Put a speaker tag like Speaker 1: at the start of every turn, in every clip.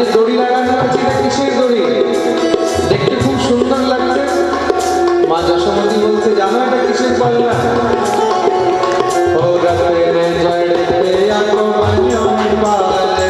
Speaker 1: যে দড়ি লাগানো আছে এটা কিসের দড়ি? দেখতে খুব সুন্দর লাগছে। মা যশোমতী বলছে, জানো এটা কিসের পাল্লা? ও রাতের জড়তে আলো বানিও পালে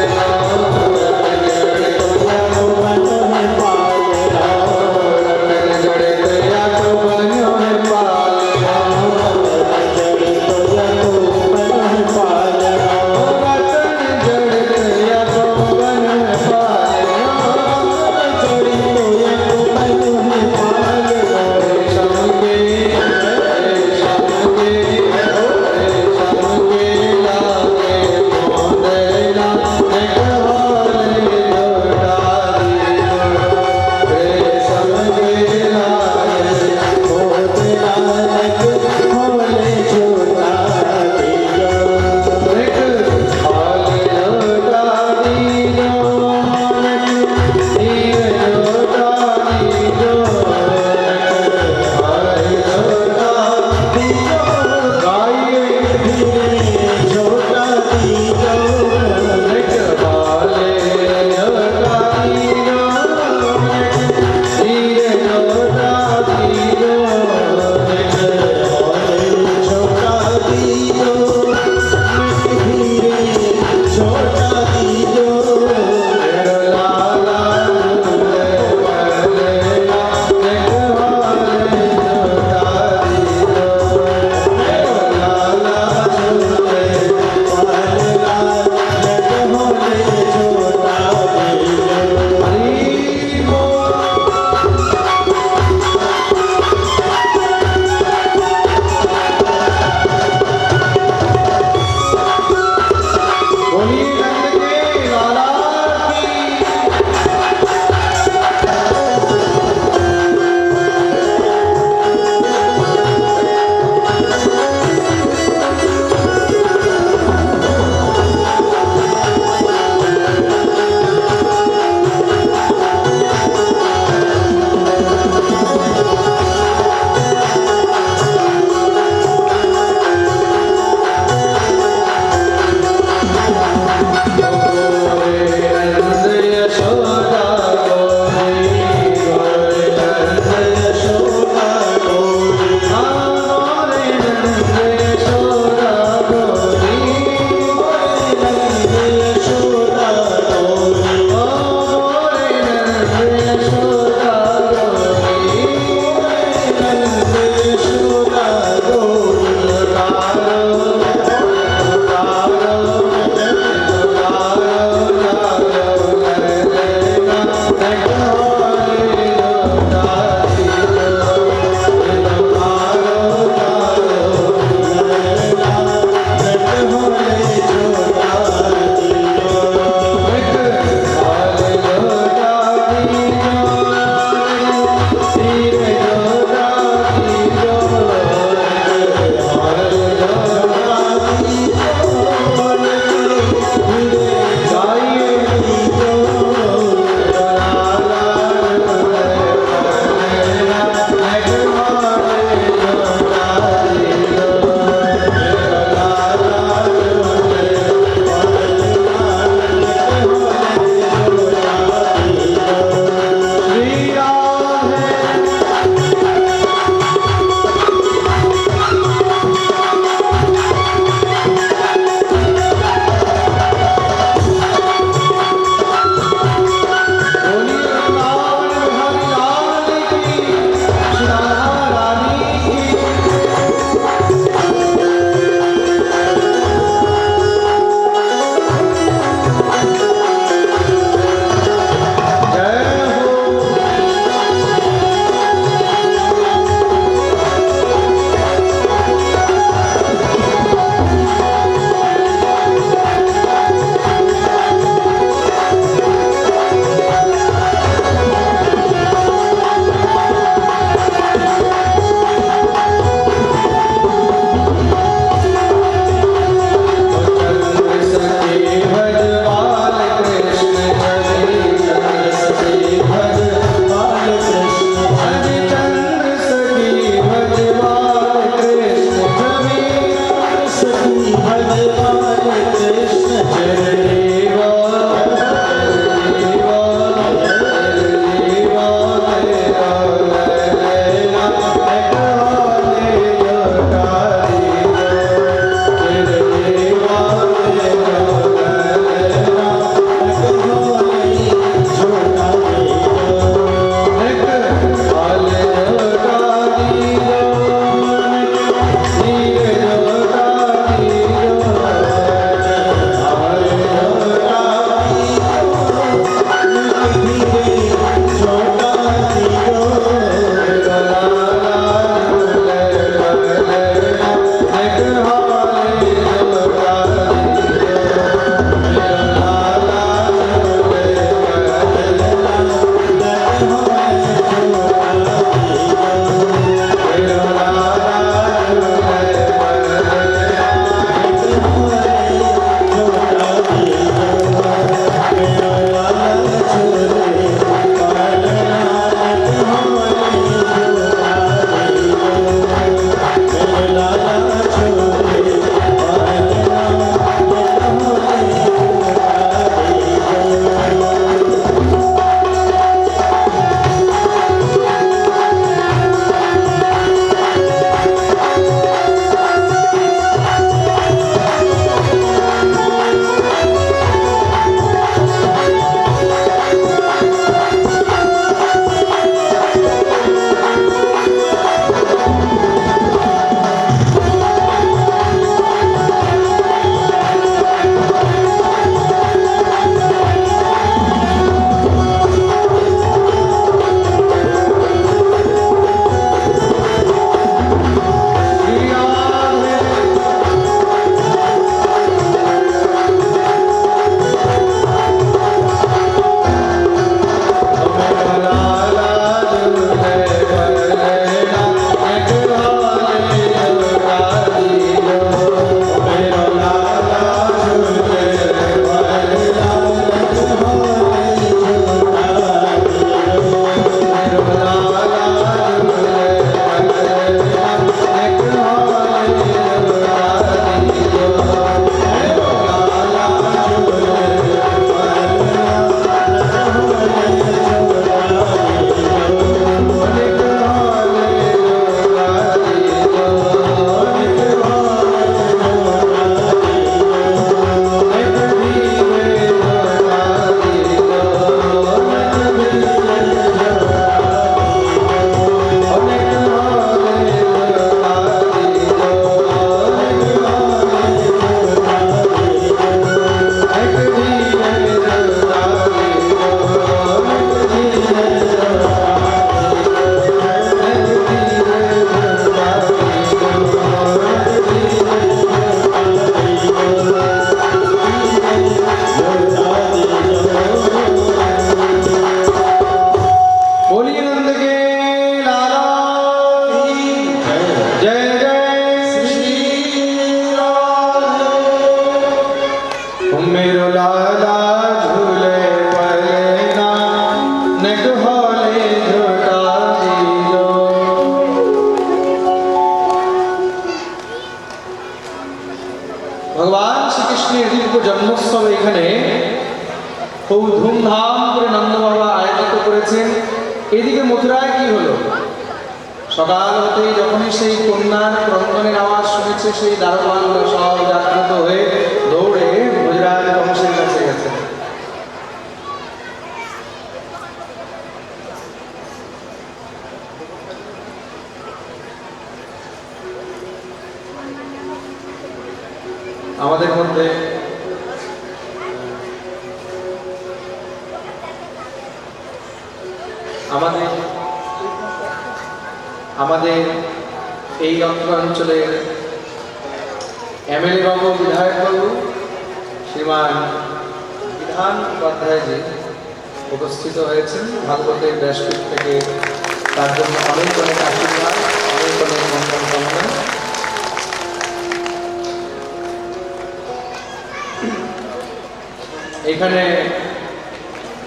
Speaker 1: এদিকে মথুরায় কি হলো? সকাল হতেই যখনই সেই কন্যার ক্রন্দনের আওয়াজ শুনেছে, সেই দ্বারপালরা সব জাগ্রত হয়ে দৌড়ে ভোজরাজ কংসের কাছে গেছে। আমাদের মধ্যে আমাদের এই অঞ্চলের এমএলএ বাবু, বিধায়ক বাবু শ্রীমান বিধান উপাধ্যায়জি উপস্থিত হয়েছেন ভাগবতের ব্যাসপীঠ থেকে। তার জন্য অনেক অনেক আশীর্বাদ, অনেক অনেক মঙ্গল কামনা। এখানে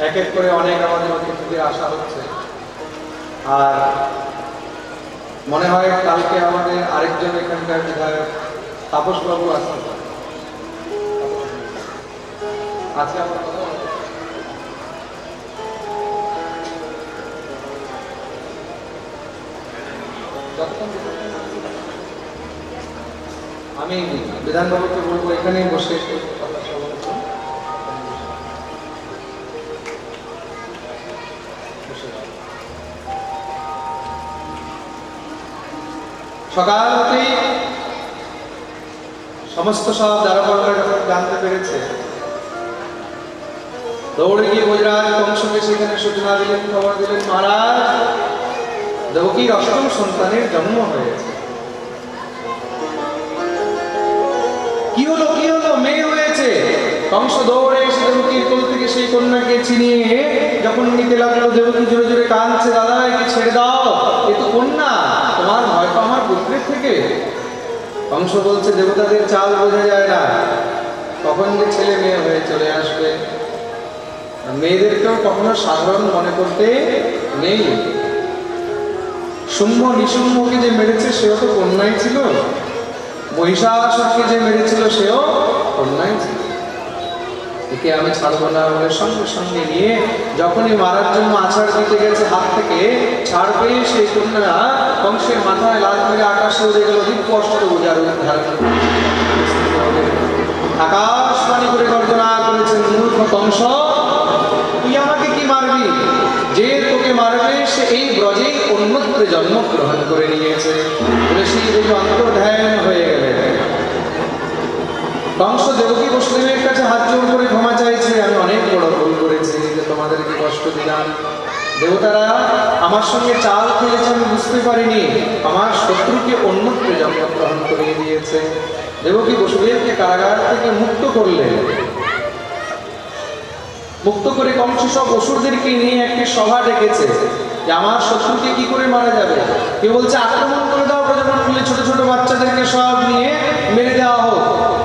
Speaker 1: এক এক করে অনেক আমাদের অতিথিদের আসা হচ্ছে, আর মনে হয় কালকে আমাদের আরেকজন এখানকার বিধায়ক তাপস বাবু আসতে পারে। আজকে আমরা আমি বিধানবাবুকে বলবো এখানেই বসে কথা সমালোচনা। সকাল হতেই সমস্ত সব দ্বারপালরা যখন জানতে পেরেছে, দৌড়ে গিয়ে ভোজরাজ কংসকে সেখানে সূচনা দিলেন, খবর দিলেন, মহারাজ দেবকীর অষ্টম সন্তানের জন্ম হয়েছে। কি হলো কি হলো? মেয়ে হয়েছে। কংস দৌড়ে এসে দেবকীর কোল থেকে সেই কন্যাকে ছিনিয়ে যখন নিতে লাগলো, দেবকী জোরে জোরে কাঁদছে, দাদা একে ছেড়ে দাও, এ তো কন্যা, তোমার ভয় তো আমার পুত্রের থেকে। কংস বলছে, দেবতাদের চাল বোঝা যায় না, কখন যে ছেলে মেয়ে হয়ে চলে আসবে। মেয়েদেরকেও কখনো সাধারণ মনে করতে নেই। শুম্ভ নিশুম্ভকে যে মেরেছে সেও তো কন্যাই ছিল, মহিষাসুরকে যে মেরেছিল সেও কন্যাই ছিল। একে আমি ছাড়বো না বলে সঙ্গে সঙ্গে নিয়ে যখনই মারার জন্য আছাড় দিতে গেছে, হাত থেকে ছাড় পেয়ে সেই কন্যা কংসের মাথায় লাল করে আকাশে উড়ে গেল। দিব্য অষ্টভুজার রূপ ধারণ করে আকাশবাণী করে গর্জনা করেছেন, মূর্খ কংস, তুই আমাকে কি মারবি? যে তোকে মারবে সে এই ব্রজে অন্যত্র জন্মগ্রহণ করে নিয়েছে। বলে সেই দেবী অন্তর্ধান হয়ে গেলেন। কংস দেবকী বসুদেবের কাছে হাত জোড় করে ক্ষমা চাইছে, আমি অনেক বড় ভুল করেছি, যে তোমাদেরকে কষ্ট দিলাম। দেবতারা আমার সঙ্গে চাল খেলেছে, আমি বুঝতে পারিনি, আমার শত্রুকে অন্যত্র জন্মগ্রহণ করিয়ে দিয়েছে। দেবকী বসুদেবকে কারাগার থেকে মুক্ত করলেন। মুক্ত করে কংস সব অসুরদেরকে নিয়ে একটি সভা ডেকেছে যে আমার শত্রুকে কি করে মারা যাবে। কেউ বলছে আক্রমণ করে দাও প্রজাপতিলে, ছোট ছোট বাচ্চাদেরকে সব নিয়ে মেরে দেওয়া হোক।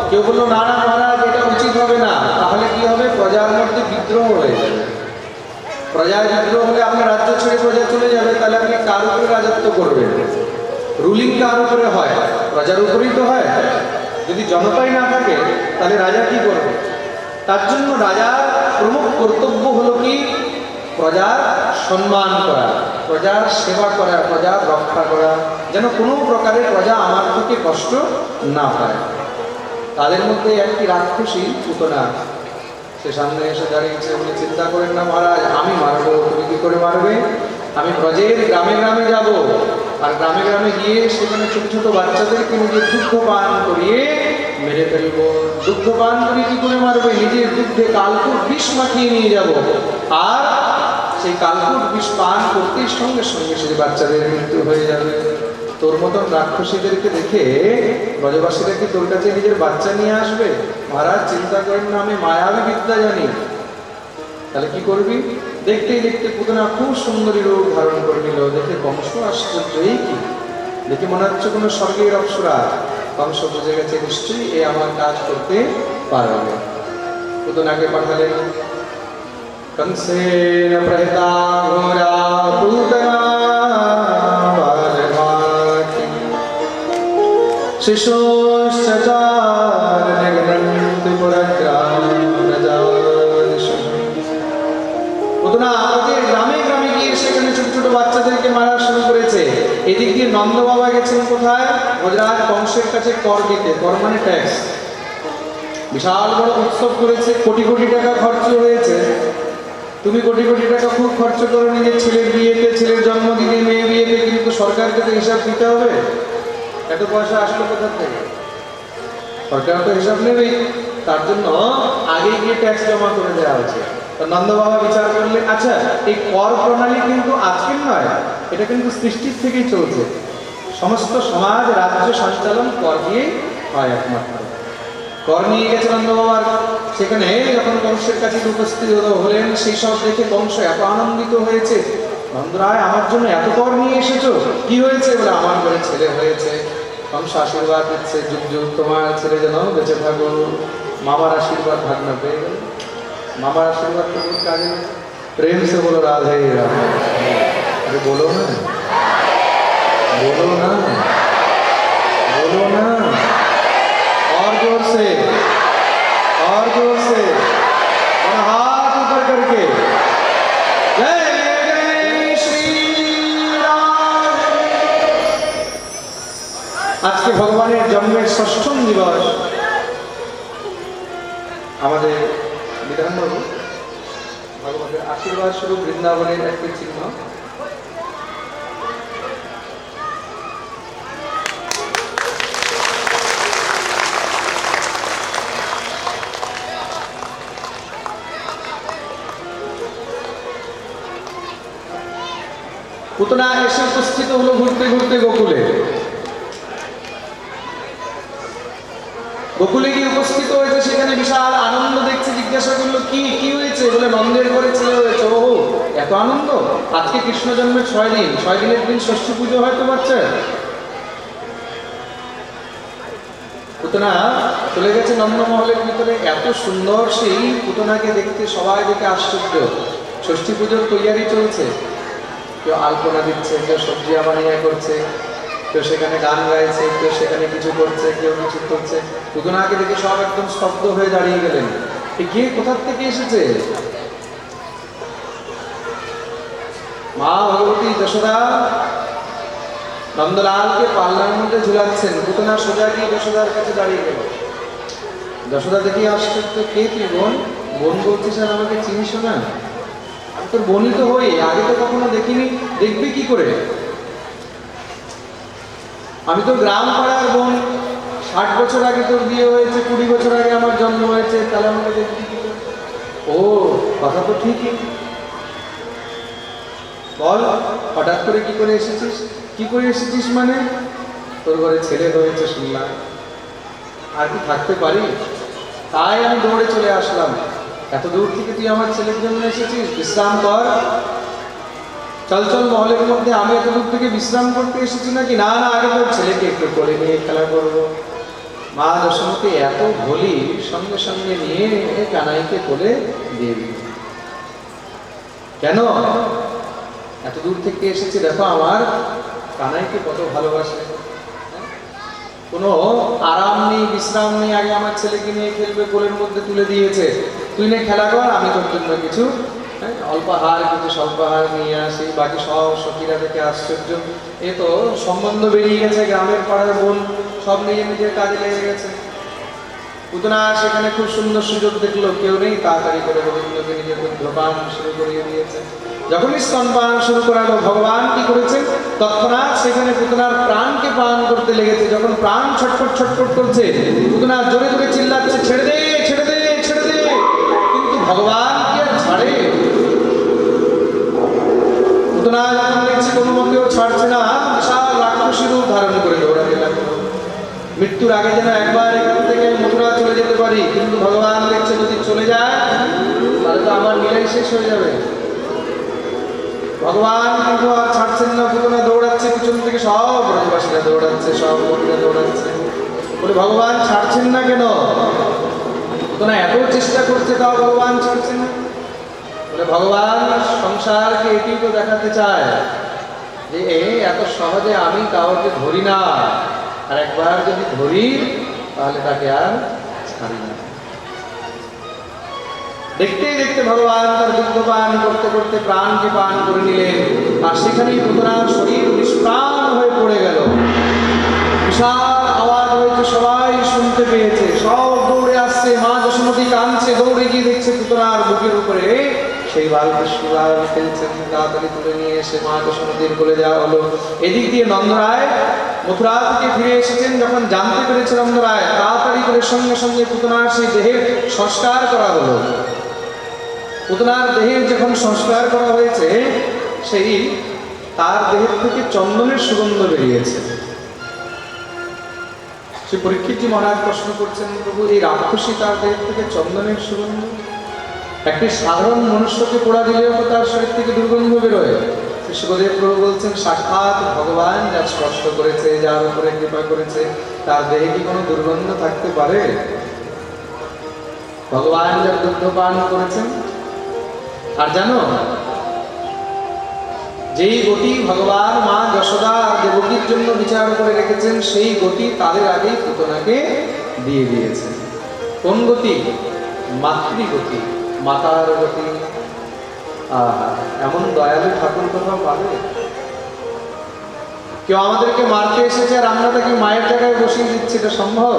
Speaker 1: কেউ বললো না না মহারাজ, এটা উচিত হবে না, তাহলে কি হবে, প্রজার মধ্যে বিদ্রোহ হয়ে যাবে। প্রজার বিদ্রোহ হলে আপনার রাজ্য ছেড়ে প্রজা চলে যাবে, তাহলে আপনি কার উপরে রাজত্ব করবেন? রুলিং কার উপরে হয়? প্রজার উপরেই তো হয়। যদি জনতাই না থাকে তাহলে রাজা কি করবে? তার জন্য রাজার প্রমুখ কর্তব্য হলো কি, প্রজার সম্মান করা, প্রজার সেবা করা, প্রজার রক্ষা করা, যেন কোনো প্রকারের প্রজা আমার থেকে কষ্ট না পায়। তাদের মধ্যে একটি রাক্ষসী পুতনা, সে সামনে এসে দাঁড়িয়েছে, বলে চিন্তা করেন না মহারাজ, আমি মারবো। তুমি কি করে মারবে? আমি ব্রজের গ্রামে গ্রামে যাব, আর গ্রামে গ্রামে গিয়ে সেখানে ছোট ছোট বাচ্চাদেরকে নিজের দুগ্ধ পান করিয়ে মেরে ফেলবো। দুগ্ধ পান করে কি করে মারবে? নিজের দুগ্ধে কালকুট বিষ মাখিয়ে নিয়ে যাব, আর সেই কালকুট বিষ পান করতে সঙ্গে সঙ্গে সেই বাচ্চাদের মৃত্যু হয়ে যাবে। তোর মতন রাক্ষসীদেরকে দেখে ব্রজবাসীরা কি তোর কাছে নিজের বাচ্চা নিয়ে আসবে? মহারাজ চিন্তা করেন না, আমি মায়াবী বিদ্যা জানি। তাহলে কি করবি? দেখতেই দেখতে পুতনা খুব সুন্দরী রূপ ধারণ করে নিল। দেখে কংস আশ্চর্য, এই কি? দেখে মনে হচ্ছে কোনো স্বর্গের অপ্সরা। কংস বুঝে গেছে নিশ্চয়ই এ আমার কাজ করতে পারবে। পুতনাকে পাঠালেন। कंसेन प्रहिता घोरा पूतना बालभाति शिशोश्चचार निघ्नन्ति पुरग्राम प्रजादिषु। পুতনা আমাদের গ্রামে গ্রামে গিয়ে সেখানে ছোট ছোট বাচ্চাদেরকে মারা শুরু করেছে। এদিক দিয়ে নন্দ বাবা গেছেন কোথায়? ব্রজরাজ কংসের কাছে কর দিতে। কর মানে ট্যাক্স। বিশাল বড় উৎসব করেছে, কোটি কোটি টাকা খরচ হয়েছে। তুমি কোটি কোটি টাকা খুব খরচ করো নিজের ছেলের বিয়েতে, ছেলের জন্মদিনে, মেয়ে বিয়েতে, কিন্তু সরকারকে তো হিসাব দিতে হবে। এত পয়সা আসলো কোথা থেকে? সরকার তো হিসাব নেবেই। তার জন্য আগে গিয়ে ট্যাক্স জমা করে দেওয়া হচ্ছে। নন্দ বাবা বিচার করলেন, আচ্ছা এই কর প্রণালী কিন্তু আজকের নয়, এটা কিন্তু সৃষ্টির থেকেই চলছে। সমস্ত সমাজ রাজ্য সঞ্চালন কর দিয়েই হয় একমাত্র। কর নিয়ে গেছে নন্দ বাবার, সেখানে যখন কংসের কাছে উপস্থিত হলেন, সেই সব দেখে কংস এত আনন্দিত হয়েছে। নন্দরায়, আমার জন্য এত কর নিয়ে এসেছো, কি হয়েছে? বলে, আমার ঘরে ছেলে হয়েছে। কংস আশীর্বাদ দিচ্ছে, যুগ যুগ তোমার ছেলে যেন বেঁচে থাকো। মামার আশীর্বাদ ভাগনা পেয়ে গেল। মামার আশীর্বাদ তো बहुत কাজে না। প্রেম সে বলো রাধে রাধে। अरे बोलो ना, बोलो ना, बोलो ना, और जोर से, और जोर से, और हाथ ऊपर करके जय जय श्री राम। आज के भगवाনের জন্মের ষষ্ঠম দিবস। আমাদের বিধানবাবু ভগবানের আশীর্বাদ স্বরূপ বৃন্দাবনের একটি চিহ্ন। পুতনা এসে উপস্থিত হলো ঘুরতে ঘুরতে গোকুলে। গোকুলে গিয়ে উপস্থিত হয়েছে, সেখানে বিশাল আনন্দ দেখছে। জিজ্ঞাসা করলো, কি কি হয়েছে? বলে, নন্দের ঘরে ছেলে হয়েছে। ও, এত আনন্দ! আজকে কৃষ্ণ জন্মের 6 দিন, 6 দিনের দিন ষষ্ঠী পুজো হয়তো বাচ্চা। পুতনা চলে গেছে নন্দমহলের ভিতরে। এত সুন্দর সেই পুতনাকে দেখতে সবাই দেখে আশ্চর্য। ষষ্ঠী পুজোর তৈয়ারি চলছে। কেউ আলপনা দিচ্ছে, কেউ সবজি বানিয়ে করছে, কেউ সেখানে গান গাইছে, কেউ সেখানে কিছু করছে, কেউ কিছু করছে। পুতনাকে দেখে সব একদম স্তব্ধ হয়ে দাঁড়িয়ে গেলেন। কে কোথা থেকে এসেছে? মা ভগবতী যশোদা নন্দলালকে পাল্লার মধ্যে ঝুলাচ্ছেন। পুতনা সোজা গিয়ে যশোদার কাছে দাঁড়িয়ে গেল। যশোদা দেখি আশ্চর্য, কে তুই? বোন? বোন বলছিস আর আমাকে চিনিস না? আমি তোর বোনই তো হই, আগে তো কখনো দেখিনি। দেখবি কি করে? আমি তো গ্রাম পাড়ার বোন। 60 বছর আগে তোর বিয়ে হয়েছে, 20 বছর আগে আমার জন্ম হয়েছে, তাহলে আমাকে দেখবি কি করে? ও, কথা তো ঠিকই। বল, হঠাৎ করে কি করে এসেছিস? কি করে এসেছিস মানে? তোর ঘরে ছেলে হয়েছে শুনলাম, আর কি থাকতে পারি? তাই আমি দৌড়ে চলে আসলাম। এত দূর থেকে তুই আমার ছেলের জন্য এসেছিস? বিশ্রাম কর, চল চল মহলের মধ্যে। আমি এত দূর থেকে বিশ্রাম করতে এসেছি নাকি? না না, আগে তোর ছেলেকে একটু করে নিয়ে খেলা করবো। মা যশোমতী এত ভোলি, সঙ্গে সঙ্গে নিয়ে কানাইকে কোলে দিয়ে দিল। কেন? এত দূর থেকে এসেছি, দেখো আমার কানাইকে কত ভালোবাসে। কোনো আরাম নেই, বিশ্রাম নেই। আগে আমার ছেলেকে নিয়ে খেলবে, কোলের মধ্যে তুলে দিয়েছে। তুই নে খেলা কর, আমি তোর জন্য কিছু অল্পাহার, কিছু স্বল্পাহার নিয়ে আসি। বাকি সব সখীরা দেখে আশ্চর্য। এ তো সম্বন্ধ বেরিয়ে গেছে, গ্রামের পাড়ার বোন সব নিজে নিজের কাজে লেগে গেছে। পুতনা সেখানে খুব সুন্দর সুযোগ দেখলো, কেউ নেই, তাড়াতাড়ি করে গোবিন্দকে নিজের ধূমপান শুরু করিয়ে দিয়েছে। যখনই স্তনপান শুরু করালো, ভগবান কি করেছেন? তৎক্ষণাৎ সেখানে পুতনার প্রাণকে পান করতে লেগেছে। যখন প্রাণ ছটফট ছটফট করছে, পুতনা জোরে জোরে চিল্লাচ্ছে, ছেড়ে দে, ছেড়ে দে, ছেড়ে দে। কিন্তু ভগবান কি আর ছাড়ে? পুতনা যখন দেখছে কোনো মতেও ছাড়ছে না, বিশাল রাক্ষসী রূপ ধারণ করে দৌড়াতে লাগলো। মৃত্যুর আগে যেন একবার এখান থেকে মথুরা চলে যেতে পারি, কিন্তু ভগবান দেখছে যদি চলে যায় তাহলে তো আমার লীলাই শেষ হয়ে যাবে। ভগবান কিন্তু আর ছাড়ছেন না। পুতনা দৌড়াচ্ছে, পিছন থেকে সব ব্রজবাসীরা দৌড়াচ্ছে, সব মহিলা দৌড়াচ্ছে। বলে, ভগবান ছাড়ছেন না কেন? পুতনা এত চেষ্টা করছে, তাও ভগবান ছাড়ছেন না। বলে, ভগবান সংসারকে এটি তো দেখাতে চায় যে এত সহজে আমি কাউকে ধরি না, আর একবার যদি ধরি তাহলে তাকে আর ছাড়ি না। দেখতে দেখতে ভগবান তার দুগ্ধপান করতে করতে প্রাণকে পান করে নিলেন, আর সেখানেই পুতনার শরীর নিষ্প্রাণ হয়ে পড়ে গেল। বিশাল আওয়াজ হয়েছে, সবাই শুনতে পেয়েছে, সব দৌড়ে আসছে, মা যশোমতী কাঁদছে, দৌড়ে গিয়ে দেখছে পুতনার বুকের উপরে সেই বালকৃষ্ণলাল খেলছেন। তাড়াতাড়ি তুলে নিয়ে এসে মা যশোমতীর কোলে দেওয়া হলো। এদিক দিয়ে নন্দরায় মথুরা থেকে ফিরে এসেছেন, যখন জানতে পেরেছে নন্দরায়, তাড়াতাড়ি করে সঙ্গে সঙ্গে পুতনার সেই দেহের সংস্কার করা হলো। পুতনার দেহের যখন সংস্কার করা হয়েছে, সেই তার দেহের থেকে চন্দনের সুগন্ধ বেরিয়েছে। সে পরীক্ষিতজি মহারাজ প্রশ্ন করছেন, প্রভু এই রাক্ষসী তার দেহ থেকে চন্দনের সুগন্ধ? একটি সাধারণ মনুষ্যকে পোড়া দিলেও তো তার শরীর থেকে দুর্গন্ধ বেরোয়। সুখদেব প্রভু বলছেন, সাক্ষাৎ ভগবান যা স্পষ্ট করেছে, যার উপরে কৃপা করেছে, তার দেহে কি কোনো দুর্গন্ধ থাকতে পারে? ভগবান যার দুগ্ধ পান করেছেন। আর জানো, যেই গতি ভগবান মা যশোদা আর দেবকীর জন্য বিচার করে রেখেছেন, সেই গতি তাদের আগেই পুতনাকে দিয়ে দিয়েছে। কোন গতি? মাতৃগতি, মাতার গতি। এমন দয়ালু ঠাকুর কোথাও পাবে? কেউ আমাদেরকে মারতে এসেছে আর আমরা তাকে মায়ের জায়গায় বসিয়ে দিচ্ছি, এটা সম্ভব?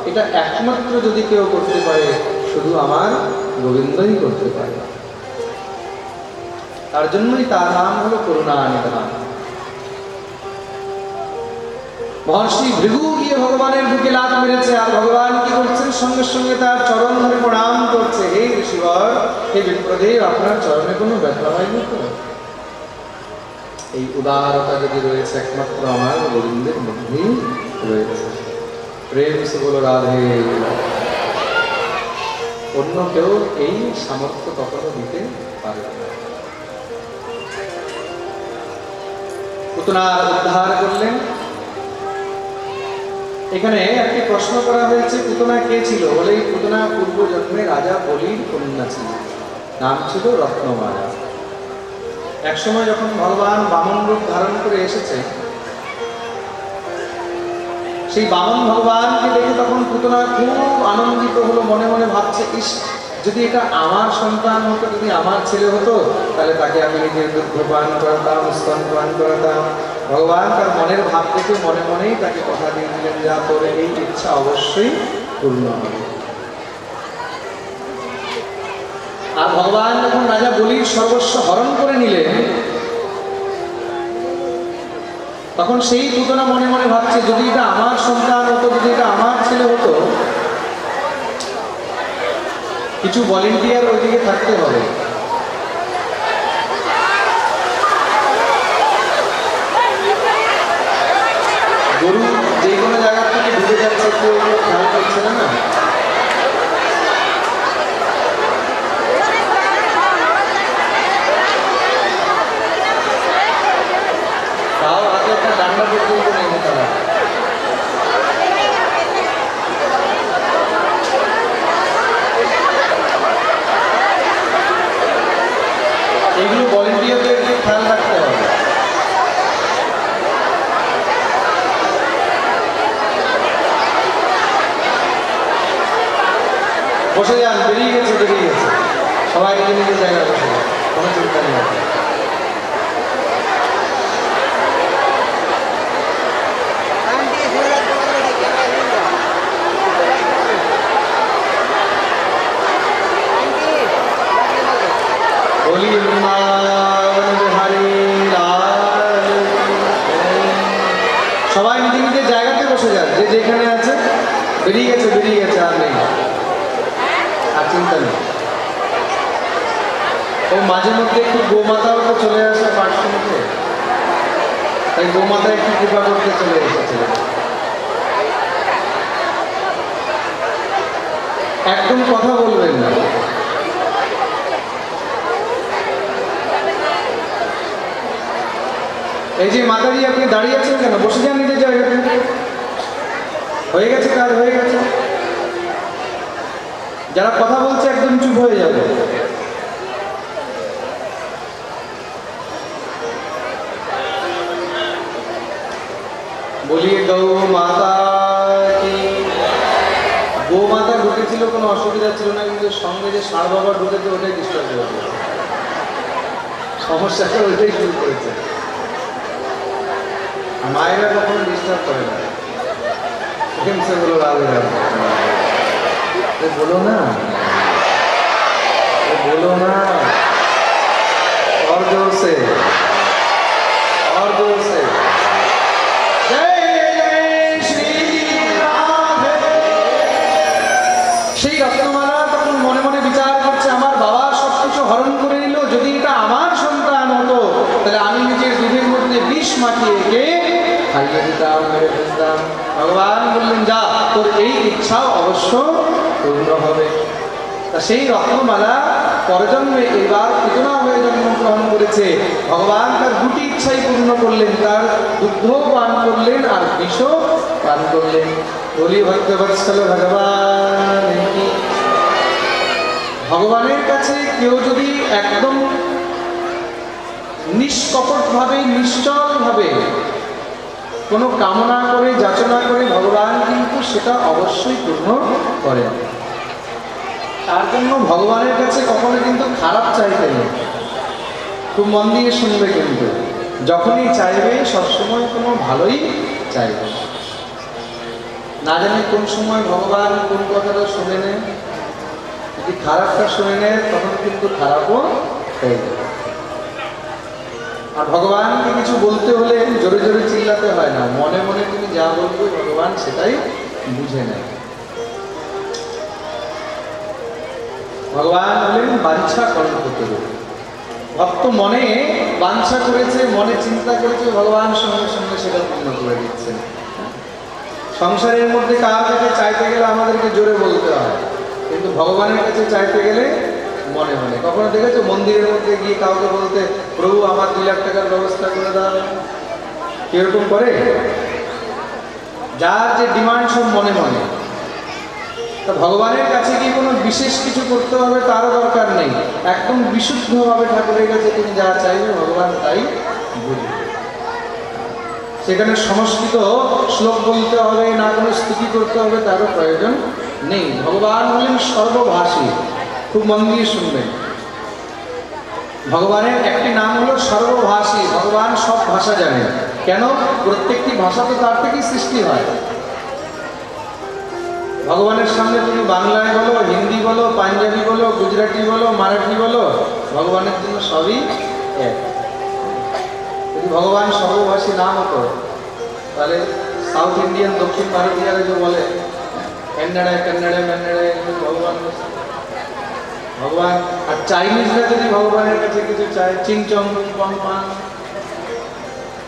Speaker 1: এটা একমাত্র যদি কেউ করতে পারে, শুধু আমার গোবিন্দই করতে পারে। তার জন্যই তার নাম হলো করুণানিধান। মহর্ষি ভৃগু গিয়ে ভগবানের বুকে লাত মেরেছে, আর ভগবান কি করছেন? সঙ্গে সঙ্গে তার চরণ ধরে প্রণাম করছে, হে ঋষিবর, হে বিপ্রদেব, আপনার চরণে কোনো ব্যথা হয়নি তো? এই উদারতা যদি রয়েছে, একমাত্র আমার গোবিন্দের মধ্যেই রয়েছে। প্রেম সে বলো রাধে। অন্য কেউ এই সামর্থ্য কখনো দিতে পারবে না। পুতনার উদ্ধার করলেন। এখানে একটি প্রশ্ন করা হয়েছে, পুতনা কে ছিল? বলে এই পুতনা পূর্ব জন্মে রাজা বলির কন্যা ছিল, নাম ছিল রত্নমালা। একসময় যখন ভগবান বামন রূপ ধারণ করে এসেছে, সেই বামন ভগবানকে দেখে তখন পুতনা খুব আনন্দিত হলো, মনে মনে ভাবছে, ইস, যদি এটা আমার সন্তান হতো, যদি আমার ছেলে হতো, তাহলে তাকে আমি নিজের দুগ্ধ পান করাতাম, স্তন পান করাতাম। ভগবান তার মনের ভাব দেখে মনে মনেই তাকে কথা দিয়ে দিলেন, যা তোর এই ইচ্ছা অবশ্যই পূর্ণ হবে। আর ভগবান যখন রাজা বলির সর্বস্ব হরণ করে নিলেন, তখন সেই পুতনা মনে মনে ভাবছে, যদি এটা আমার সন্তান হতো, যদি এটা আমার ছেলে হতো, কিছু ভলেন্টিয়ার ওইদিকে থাকতে হবে। গরু যে কোনো জায়গা থেকে ঢুকে যাচ্ছে, কেউ খেয়াল করছে না। তাও আগে একটা ডান্ডা পর্যন্ত নেই তারা। এগুলো ভলেন্টিয়ারদের খেয়াল রাখতে হবে। বসে যান, বেরিয়ে গেছে, সবাই নিজের নিজের জায়গায় বসে যান, কোনো চিন্তা নেই। সবাই নিজে নিজের জায়গাতে বসে যান, যে যেখানে আছে। বেরিয়ে গেছে, আর নেই, আর চিন্তা নেই। ও মাঝে মধ্যে একটু গোমাতাও তো চলে আসে পাঠ শুনতে, তাই গোমাতা একটু কৃপা করতে চলে এসেছিল। একদম কথা বলবেন না। এই যে মাতাজি, আপনি দাঁড়িয়ে আছেন কেন? বসে যান নিজের জায়গাতে। হয়ে গেছে কাজ, হয়ে গেছে। যারা কথা বলছে একদম চুপ হয়ে যাবে। বলিয়ে গৌ মাতা কি। গো মাতা ছিল কোনো অসুবিধা ছিল না, কিন্তু সঙ্গে যে ষাঁড় বাবা ঢুকেছে ওটাই ডিস্টার্ব করেছে, সমস্যাটা ওইটাই শুরু করেছে। মায়েরা কখনো ডিস্টার্ব করে না, সে বলো রাধে রাধে, বলো না, बोलो ना, और जोर से, और जोर से। जय जय श्री राधे। সেই রত্নমালা তখন মনে মনে বিচার করছে, আমার বাবা সবকিছু হরণ করে নিল, যদি এটা আমার সন্তান হতো তাহলে আমি নিজের দুধের মধ্যে বিষ মাখিয়ে একে খাইয়ে দিতাম, মেরে ফেলতাম। ভগবান বললেন, যা, তোর এই ইচ্ছাও অবশ্য পূর্ণ হবে। সেই রত্নমালা পরজন্মে এবার পুতনা হয়ে জন্মগ্রহণ করেছে। ভগবান তার দুটি ইচ্ছাই পূর্ণ করলেন, তার দুগ্ধ পান করলেন আর বিষ পান করলেন। বলি ভক্তবৎসল ভগবান। ভগবানের কাছে কেউ যদি একদম নিষ্কপটভাবে, নিশ্চলভাবে কোনো কামনা করে, যাচনা করে, ভগবান কিন্তু সেটা অবশ্যই পূর্ণ করেন। তার জন্য ভগবানের কাছে কখনো কিন্তু খারাপ চাইতে নেই, খুব মন দিয়ে শুনবে, কিন্তু যখনই চাইবে সবসময় কোনো ভালোই চাইবে। না জানি কোন সময় ভগবান কোন কথাটা শুনে নেয়, যদি খারাপটা শুনে নেয় তখন কিন্তু খারাপও হয়ে যাবে। আর ভগবানকে কিছু বলতে হলে জোরে জোরে চিল্লাতে হয় না, মনে মনে তুমি যা বলবে ভগবান সেটাই বুঝে নেয়। ভগবান বলেন বাঞ্ছা কল্পতরু। ভক্ত মনে বাঞ্ছা করেছে, মনে চিন্তা করেছে, ভগবান সঙ্গে সঙ্গে সেটা পূর্ণ করে দিচ্ছেন। সংসারের মধ্যে কার কাছে চাইতে গেলে আমাদেরকে জোরে বলতে হয়, কিন্তু ভগবানের কাছে চাইতে গেলে মনে মনে। কখনো দেখেছো মন্দিরের মধ্যে গিয়ে কাউকে বলতে, প্রভু আমার 2 লাখ টাকার ব্যবস্থা করে দাও, কিরকম করে? যার যে ডিমান্ড সব মনে মনে। তা ভগবানের কাছে কি কোনো বিশেষ কিছু করতে হবে তারও দরকার নেই, একদম বিশুদ্ধভাবে ঠাকুরের কাছে তুমি যা চাইবে ভগবান তাই বুঝবে। সেখানে সংস্কৃত শ্লোক বলতে হবে না, কোনো স্তুতি করতে হবে তারও প্রয়োজন নেই। ভগবান হলেন সর্বভাষী, খুব মন দিয়ে শুনবেন। ভগবানের একটি নাম হলো সর্বভাষী। ভগবান সব ভাষা জানেন। কেন? প্রত্যেকটি ভাষা তো তার থেকেই সৃষ্টি হয়। ভগবানের সামনে তুমি বাংলায় বলো, হিন্দি বলো, পাঞ্জাবি বলো, গুজরাটি বলো, মারাঠি বলো, ভগবানের জন্য সবই এক। যদি ভগবান সর্বভাষী না হতো তাহলে সাউথ ইন্ডিয়ান, দক্ষিণ ভারতীয়রা যে বলে কন্নড়ে কন্নড়ে মেন্নড়ে, ভগবান ভগবান। আর চাইনিজরা যদি ভগবানের কাছে কিছু চায়, চিংচং পং পাং,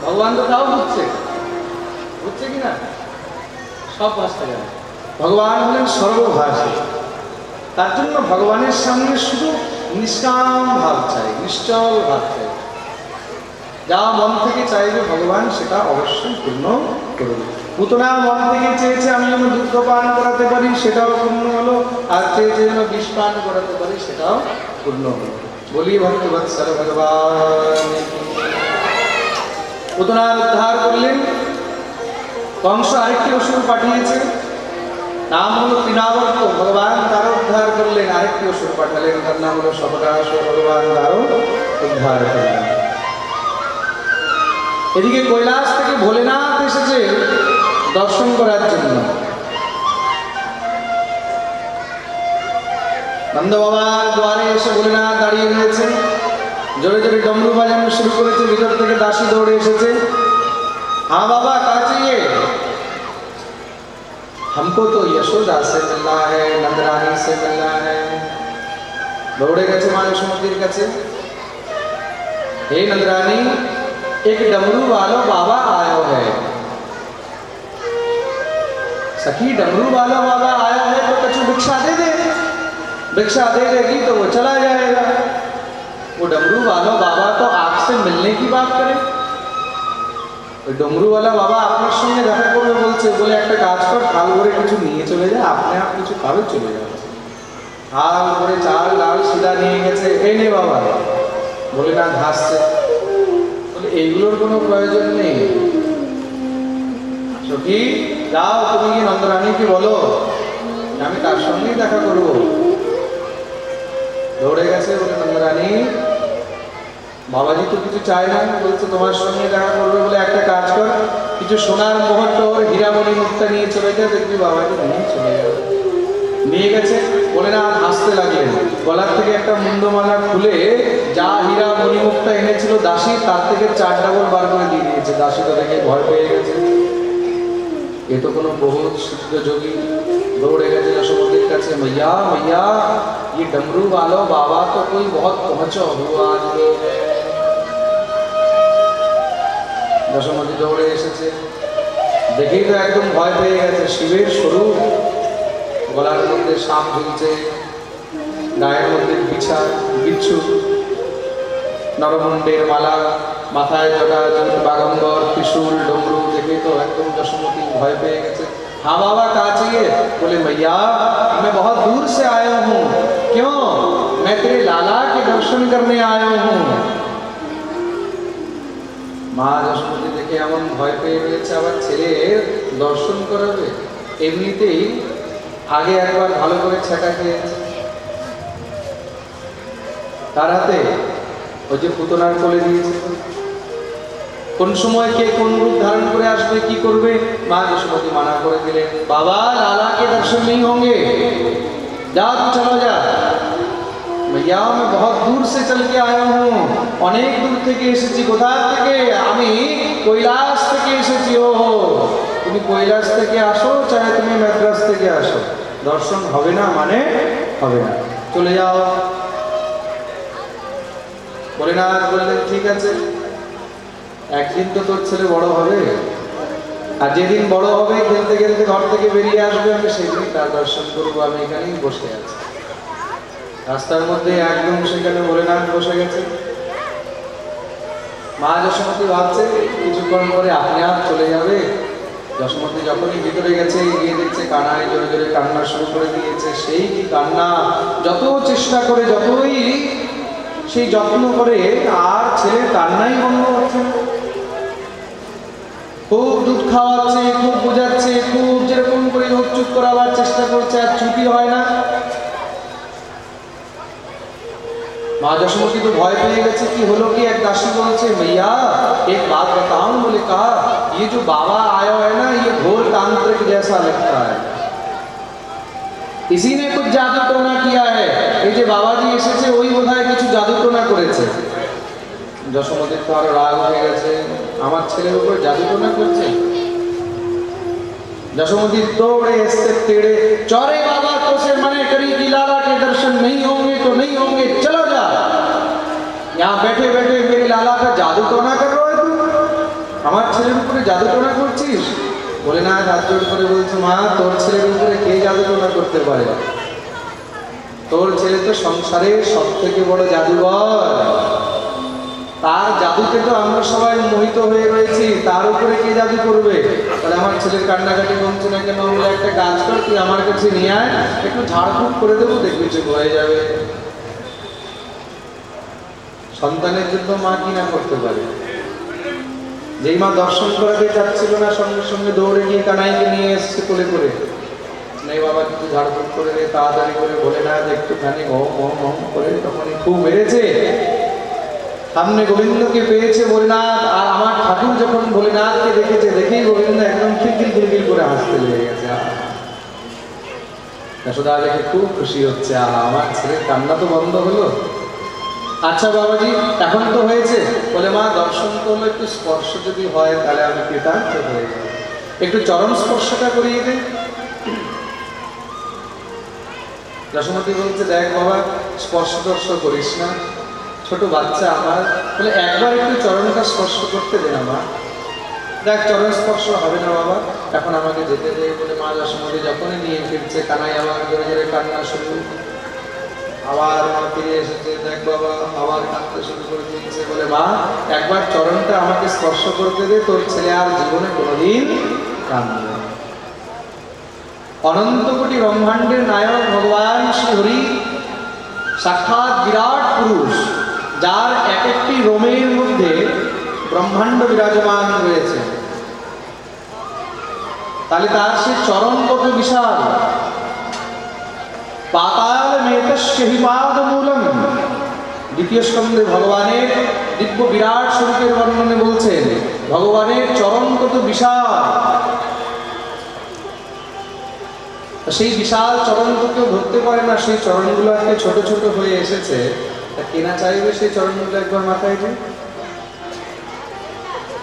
Speaker 1: ভগবান তো তাও বুঝছে, বুঝছে কিনা? সব ভাষা জানে। ভগবান হলেন সর্বভাষী। তার জন্য ভগবানের সামনে শুধু নিষ্কাম ভাব চাই, নিশ্চল ভাব চাই। যা মন থেকে চাইবে ভগবান সেটা অবশ্যই পূর্ণ করবে। পুতনা মন থেকে চেয়েছে আমি যেন দুগ্ধ পান করাতে পারি, সেটাও পূর্ণ হলো। আর চেয়েছে যেন বিষ পান করাতে পারি, সেটাও পূর্ণ হলো। বলি ভক্তবৎসল ভগবান। পুতনার উদ্ধার করলেন। কংস আরেকটি অসুর পাঠিয়েছে, নাম হলো তৃণাবর্ত। ভগবান তারও উদ্ধার করলেন। আরেকটি অসুর পাঠালেন, তার নাম হলো সপটাসুর। ভগবান তারও উদ্ধার করলেন। এদিকে কৈলাস থেকে ভোলেনাথ এসেছে দর্শন করার জন্য। নন্দ বাবার দ্বারে এসে ভোলেনাথ দাঁড়িয়ে রয়েছে, জোরে জোরে ডমরু বাজানো শুরু করেছে। ভিতর থেকে দাসী দৌড়ে এসেছে। হ্যাঁ বাবা, কাজ चाहिए? हमको तो यशोदा से मिलना है, नंदरानी से मिलना है। दौड़े गए माँ यशोमतीर काছে। हे नंदरानी, एक डमरू वाला बाबा आया है। सखी, डमरू वाला बाबा आया है तो कुछ भिक्षा दे दे। भिक्षा दे देगी तो वो चला जाएगा। वो डमरू वाला बाबा तो आपसे मिलने की बात करे। ডমরুওয়ালা বাবা আপনার সঙ্গে দেখা করবে বলছে, বলে একটা কাজ কর, থাল ভরে কিছু নিয়ে চলে যায়, আপনি আর কিছু খাবে চলে যাচ্ছে। থাল ভরে চাল ডাল সিধা নিয়ে গেছে, এই নে বাবা। বলে না, ঘাসছে। বলে এইগুলোর কোনো প্রয়োজন নেই। সখী, যাও তুমি কি নন্দরানীকে বলো আমি তার সঙ্গেই দেখা করব। দৌড়ে গেছে, বলে নন্দরানী বাবাজি তো কিছু চায় না, বলছে তোমার সঙ্গে দেখা করবে বলে একটা কাজ কর, কিছু সোনার মোহর টোহর হীরামণি মুক্তা নিয়ে চলে যা, দেখবি বাবাজি নিয়ে চলে যাবে। নিয়ে গেছে, বলে না হাসতে লাগলেন, গলার থেকে একটা মুন্ডমালা খুলে যা হীরা মণিমুক্তা এনেছিল দাসী তার থেকে 4 ডাবল বার করে দিয়ে দিয়েছে। দাসী তো দেখে ভয় পেয়ে গেছে, এ তো কোনো বহুত সিদ্ধ যোগী। दौड़े गए यशोमती से, मैया मैया ये डमरू वालो बाबा तो कोई बहुत पहुंचो हुआ आदमी है। यशोमती दौड़े एसेছে, দেখেই তো একদম ভয় পেয়ে গেছে। শিবের স্বরূপ, গলার মধ্যে সাপ ঝুলছে, গায়ের মধ্যে বিচ্ছু, নরমুণ্ডের মালা, মাথায় জটা, বাগম্বর, ত্রিশূল, ডমরু, দেখে তো একদম यशोमती ভয় পেয়ে গেছে। हाँ बाबा कहाँ चाहिए? बोले मैया मैं बहुत दूर से आया हूँ। क्यों? मैं तेरे लाला के दर्शन करने आया हूँ। মা যশোমতি দেখে এমন ভয় পেয়ে গেছে, আবার ছেলের দর্শন করাবে। এমনিতেই আগে একবার ভালো করে ছেঁকা খেয়েছে, তার হাতে ওই যে পুতনার কোলে দিয়েছে। কোন সময় কে কোন রূপ ধারণ করে আসবে, কি করবে, মা যশোমতি মানা করে দিলেন। বাবা लाला के दर्शन नहीं होंगे, जा तू चलो जा। भैया मैं बहुत दूर से चल के आया हूँ, অনেক দূর থেকে এসেছি। কোথা থেকে? আমি কৈলাস থেকে এসেছি। ও তুমি কৈলাস থেকে আসো, চাहे তুমি মাদ্রাজ থেকে আসো, দর্শন হবে না মানে হবে না, চলে যাও। বলে না, বললেন ঠিক আছে, একদিন তো তোর ছেলে বড় হবে, আর যেদিন বড় হবে খেলতে খেলতে ঘর থেকে বেরিয়ে আসবে, আমি সেদিন তার দর্শন করবো। আমি এখানেই বসে আছি। রাস্তার মধ্যে একদম সেখানে ভোলেনাথ বসে গেছে। মা যশোমতি ভাবছে কিছুক্ষণ পরে আপনি আর চলে যাবে। যশোমতি যখনই ভিতরে গেছে, গিয়ে দেখছে কানায় জোরে জোরে কান্না শুরু করে দিয়েছে। সেই কি কান্না! যত চেষ্টা করে, যতই সেই যত্ন করে, আর ছেলে কান্নাই বন্ধ হচ্ছে না। খুব দুধ খাওয়াচ্ছে, খুব বোঝাচ্ছে, খুব যেরকম করে হোক চুপ করাবার চেষ্টা করছে, আর চুপই হয় না। মা যশোমতি তো ভয় পেয়ে গেছে, কি হলো কি? এক দাসী বলছে, भैया एक बात बताऊं? बोले कहा, ये जो बाबा आया है ना, ये घोर तांत्रिक जैसा लगता है, इसी ने कुछ जादू टोना किया है। এই যে বাবাজি এসেছে, ওই বোধহয় কিছু জাদু টোনা করেছে। যশোমতির তো আরো রাগ হয়ে গেছে, আমার ছেলের উপর জাদু টোনা করছে। যশোমতি दौड़े ऐसे टेढ़े, चौरे बाबा तो से मने करी कि लाला के दर्शन नहीं होंगे तो नहीं होंगे, चलो जा। यहाँ बैठे बैठे मेरे लाला का जादू टोना कर रहा है तू, আমার ছেলের উপরে জাদু টোনা করছিস। বলে না, হাত জোড় করে বলছে, মা তোর ছেলের উপরে কে জাদু টোনা করতে পারে? তোর ছেলে তো সংসারের সব থেকে বড় জাদুঘর, তার জাদুতে তো আমরা সবাই মোহিত হয়ে রয়েছি, তার উপরে কে জাদু করবে? তাহলে আমার ছেলের কান্নাকাটি কমছে না কেন? বলে একটা কাজ কর, তুই আমার কাছে নিয়ে আয়, একটু ঝাড়ফুঁক করে দেবো, দেখবি চুপ হয়ে যাবে। সন্তানের জন্য মা কি না করতে পারে? যেই মা দর্শন করাতে চাচ্ছিল না, সঙ্গে সঙ্গে দৌড়ে গিয়ে কানাইকে নিয়ে এসছে কোলে করে। নেই বাবা, কিছু ঝাড়ফুঁক করে দে তাড়াতাড়ি করে। বলে না, একটুখানি ওম ওম ওম করে তখনই খুব বেড়েছে। সামনে গোবিন্দকে পেয়েছে ভোলেনাথ, আর আমার ঠাকুর যখন ভোলেনাথকে দেখেছে, দেখেই গোবিন্দ একদম খিলখিল খিলখিল করে হাসতে লেগে গেছে। যশোদা দেখে খুব খুশি হচ্ছে, আমার ছেলের কান্না তো বন্ধ হলো। আচ্ছা বাবাজি, এখন তো হয়েছে। বলে মা, দর্শন তো হলো, একটু স্পর্শ যদি হয় তাহলে আমি কৃতার্থ হয়ে যাব, একটু চরণ স্পর্শটা করিয়ে দে। যশোমতি বলছে, দেখ বাবা, স্পর্শ টর্শ করিস না, ছোট বাচ্চা আমার। বলে একবার একটু চরণটা স্পর্শ করতে দে না মা। দেখ, চরণ স্পর্শ হবে না বাবা, এখন আমাকে যেতে দে। বলে মা যশোমতি যখনই নিয়ে ফিরছে, কানাই আবার জোরে জোরে কান্না শুরু। আবার মা ফিরে এসেছে, দেখ বাবা আবার কাঁদতে শুরু করে দিয়েছে। বলে মা, একবার চরণটা আমাকে স্পর্শ করতে দে, তোর ছেলে আর জীবনে কোনোদিন কাঁদবে না। অনন্ত কোটি ব্রহ্মাণ্ডের নায়ক ভগবান শ্রী হরি সাক্ষাৎ বিরাট পুরুষ, যার এক একটি রোমের মধ্যে ব্রহ্মাণ্ড বিরাজমান রয়েছে। তাহলে তার সে চরণ কত বিশাল! পাতাল মেতস্য হি পাদমূলম। দ্বিতীয় স্কন্ধে ভগবানের দিব্য বিরাট স্বরূপের বর্ণনে বলছেন ভগবানের চরণ কত বিশাল। সেই বিশাল চরণ তো কেউ ধরতে পারে না, সেই চরণগুলো আজকে ছোট ছোট হয়ে এসেছে। তা কেনা চাইবে সেই চরণগুলো একবার মাথায় দিয়ে?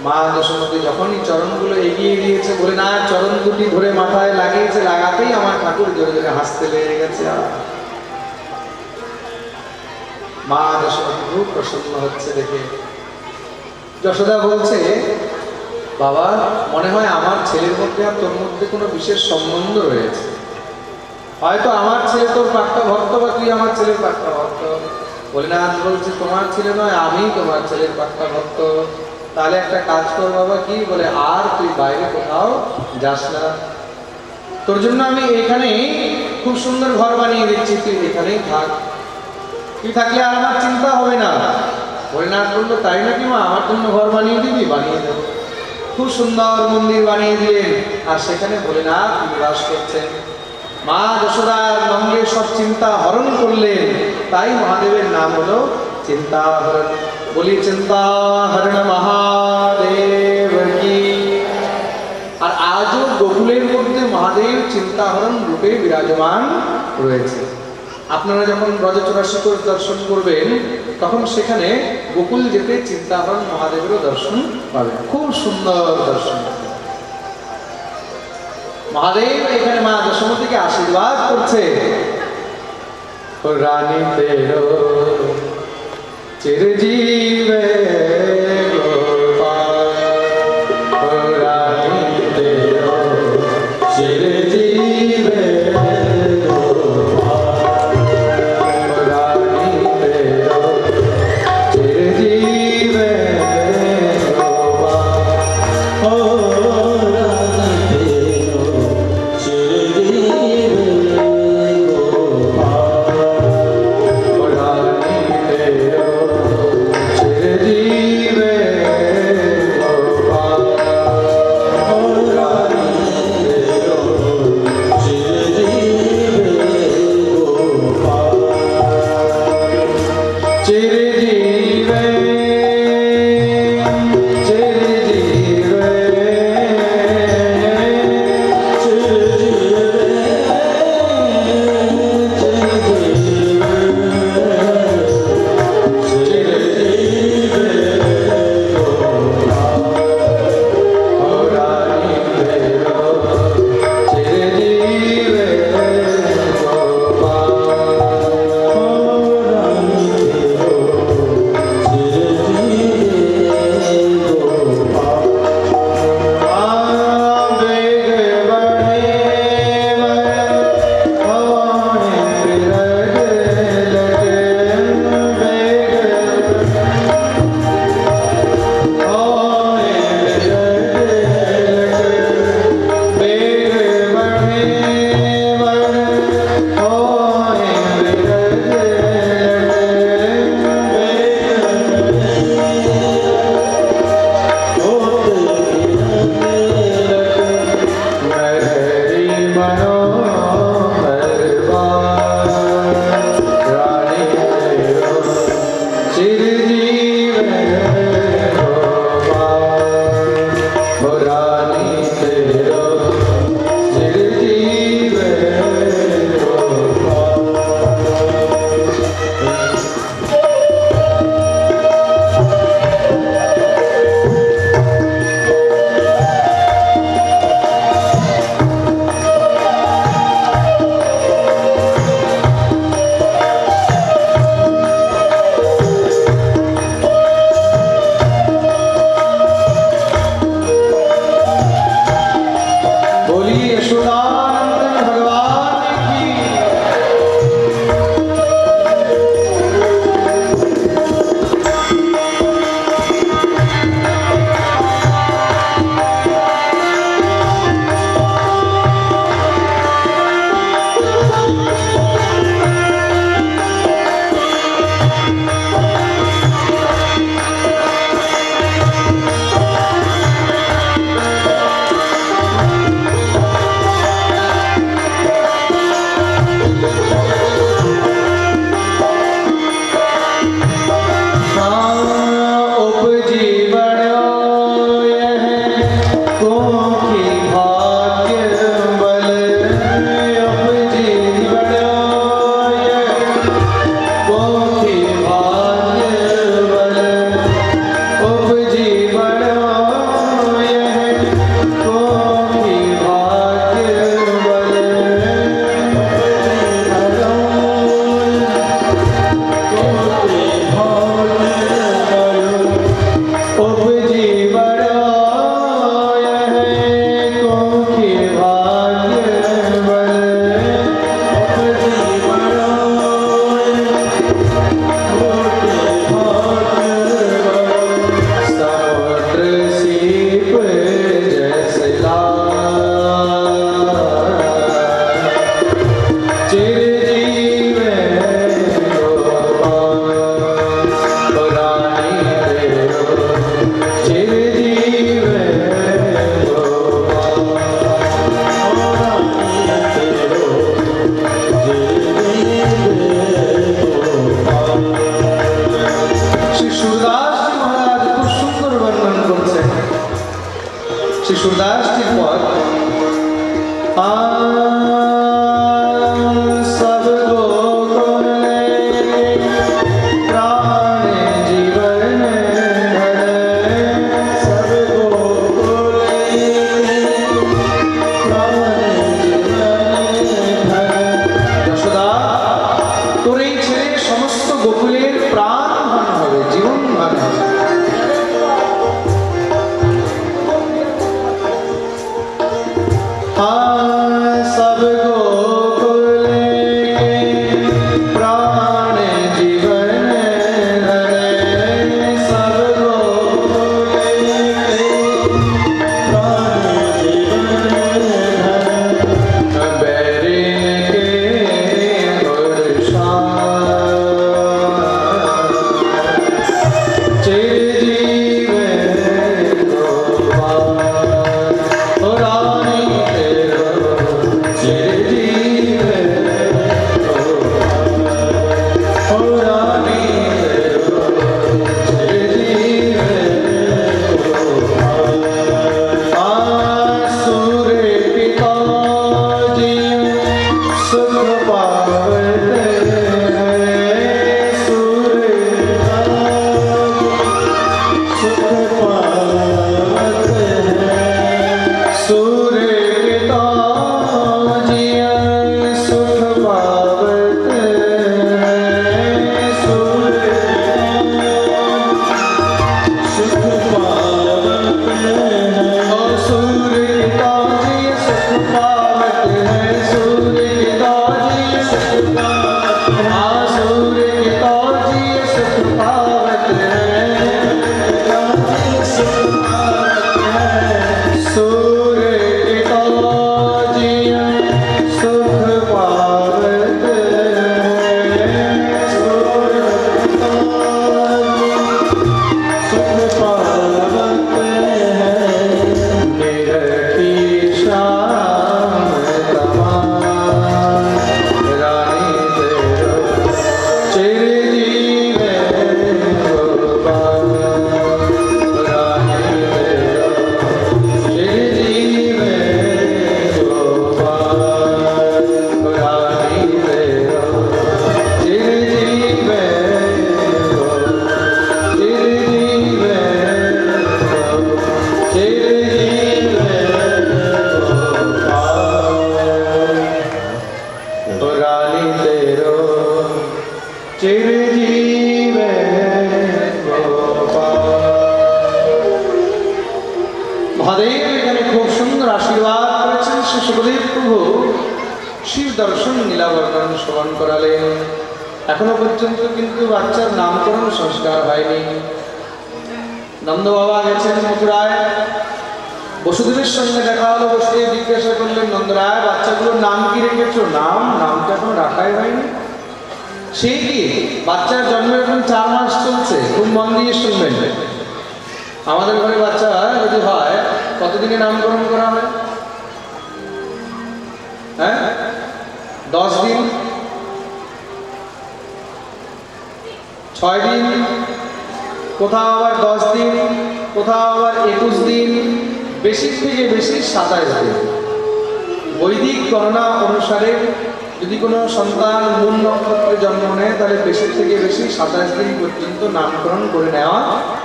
Speaker 1: মা যশোমতী যখনই চরণগুলো এগিয়ে দিয়েছে, বলে না চরণ দুটি ধরে মাথায় লাগিয়েছে, লাগাতেই আমার ঠাকুর জোরে জোরে হাসতে লেগে গেছে। মা যশোমতী খুব প্রসন্ন হচ্ছে দেখে। যশোদা বলছে, বাবা মনে হয় আমার ছেলের মধ্যে আর তোর মধ্যে কোনো বিশেষ সম্বন্ধ রয়েছে। হয়তো আমার ছেলে তোর পাক্কা ভক্ত বা তুই আমার ছেলের পাক্কা ভক্ত। বলে না, বলছে তোমার ছেলে নয়, আমি তোমার ছেলের পাক্কা ভক্ত। তাহলে একটা কাজ কর বাবা, কি বলে, আর তুই বাইরে কোথাও যাস না, তোর জন্য আমি এখানে খুব সুন্দর ঘর বানিয়ে দিচ্ছি, তুই এখানেই থাক। তুই থাকলে আর আমার চিন্তা হবে না। হরিনাথ বললো, তাই নাকি মা, আমার জন্য ঘর বানিয়ে দিবি? বানিয়ে দেবো। খুব সুন্দর মন্দির বানিয়ে দিলেন, আর সেখানে ভোলেনাথ নিবাস করছেন। মা যশোদার নঙ্গের সব চিন্তা হরণ করলেন, তাই মহাদেবের নাম হলো চিন্তাহরণ। বলি চিন্তাহরণ মহাদেব কি। আর আজও গোকুলের মধ্যে মহাদেব চিন্তাহরণ রূপে বিরাজমান রয়েছে। আপনারা যখন ব্রজচূড়াশিখর দর্শন করবেন তখন সেখানে গোকুল যেতে চিন্তাহরণ মহাদেবেরও দর্শন পাবেন। খুব সুন্দর দর্শন। মহাদেব এখানে মা যশোমতীকে আশীর্বাদ করছে। রানী তেরো চিরজীবে গোপাল, রানী তেরো চিরজীবে গোপাল, রানী তেরো চিরজীবে গোপাল, ও শ্রী সুরদাসজির পদ এখনো পর্যন্ত কিন্তু বাচ্চার নামকরণ সংস্কার হয়নি। নন্দ বাবা গেছেন মথুরায়, বসুদেবের সঙ্গে দেখা হলো। বসুদেব জিজ্ঞাসা করলেন, নন্দরায় বাচ্চাগুলোর নাম কি রেখেছো? নামটা এখনো রাখাই হয়নি। সেই কি বাচ্চার জন্মের এখন 4 মাস চলছে। খুব মন দিয়ে শুনবেন, আমাদের ঘরে বাচ্চা যদি হয় কতদিনে নামকরণ করা হয়? হ্যাঁ, 10 দিন, 6 দিন, কোথাও আবার 10 দিন, কোথাও আবার 21 দিন, বেশি থেকে বেশি 27 দিন। বৈদিক গণনা অনুসারে যদি কোনো সন্তান মূল নক্ষত্রে জন্ম নেয় তাহলে বেশি থেকে বেশি 27 দিন পর্যন্ত নামকরণ করে নেওয়া